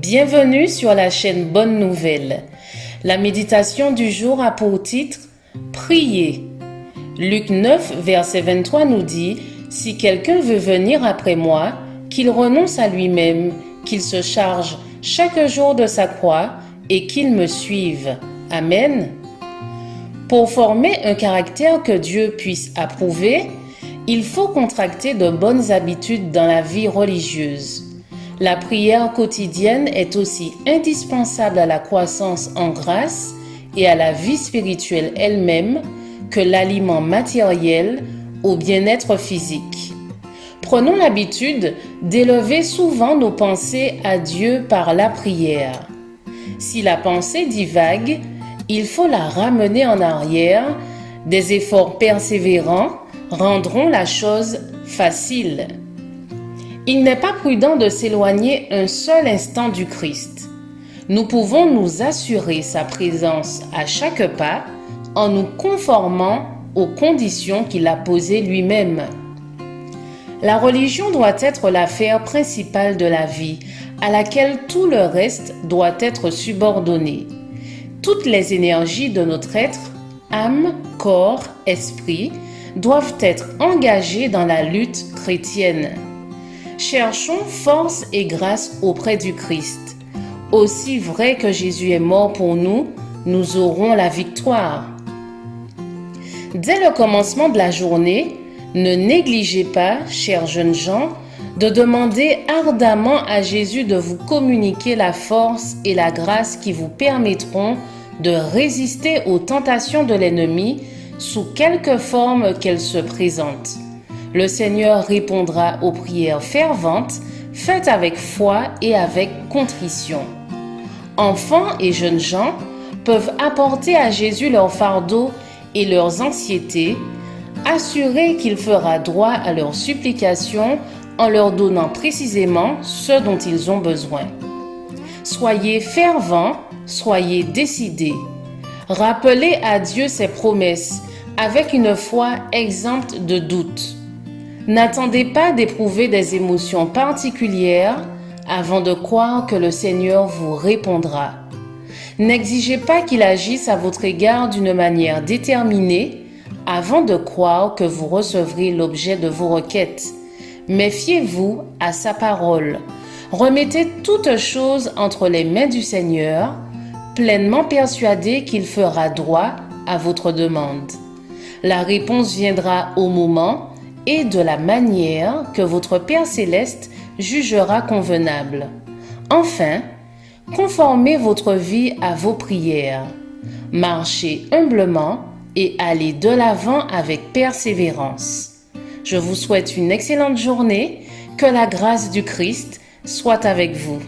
Bienvenue sur la chaîne Bonne Nouvelle. La méditation du jour a pour titre « Prier ». Luc 9, verset 23 nous dit « Si quelqu'un veut venir après moi, qu'il renonce à lui-même, qu'il se charge chaque jour de sa croix et qu'il me suive. » Amen. Pour former un caractère que Dieu puisse approuver, il faut contracter de bonnes habitudes dans la vie religieuse. La prière quotidienne est aussi indispensable à la croissance en grâce et à la vie spirituelle elle-même que l'aliment matériel au bien-être physique. Prenons l'habitude d'élever souvent nos pensées à Dieu par la prière. Si la pensée divague, il faut la ramener en arrière. Des efforts persévérants rendront la chose facile. Il n'est pas prudent de s'éloigner un seul instant du Christ. Nous pouvons nous assurer sa présence à chaque pas en nous conformant aux conditions qu'il a posées lui-même. La religion doit être l'affaire principale de la vie, à laquelle tout le reste doit être subordonné. Toutes les énergies de notre être, âme, corps, esprit, doivent être engagées dans la lutte chrétienne. Cherchons force et grâce auprès du Christ. Aussi vrai que Jésus est mort pour nous, nous aurons la victoire. Dès le commencement de la journée, ne négligez pas, chers jeunes gens, de demander ardemment à Jésus de vous communiquer la force et la grâce qui vous permettront de résister aux tentations de l'ennemi sous quelque forme qu'elles se présentent. Le Seigneur répondra aux prières ferventes, faites avec foi et avec contrition. Enfants et jeunes gens peuvent apporter à Jésus leurs fardeaux et leurs anxiétés, assurés qu'il fera droit à leurs supplications en leur donnant précisément ce dont ils ont besoin. Soyez fervents, soyez décidés. Rappelez à Dieu ses promesses avec une foi exempte de doute. N'attendez pas d'éprouver des émotions particulières avant de croire que le Seigneur vous répondra. N'exigez pas qu'il agisse à votre égard d'une manière déterminée avant de croire que vous recevrez l'objet de vos requêtes. Méfiez-vous à sa parole. Remettez toutes choses entre les mains du Seigneur, pleinement persuadé qu'il fera droit à votre demande. La réponse viendra au moment et de la manière que votre Père céleste jugera convenable. Enfin, conformez votre vie à vos prières. Marchez humblement et allez de l'avant avec persévérance. Je vous souhaite une excellente journée. Que la grâce du Christ soit avec vous.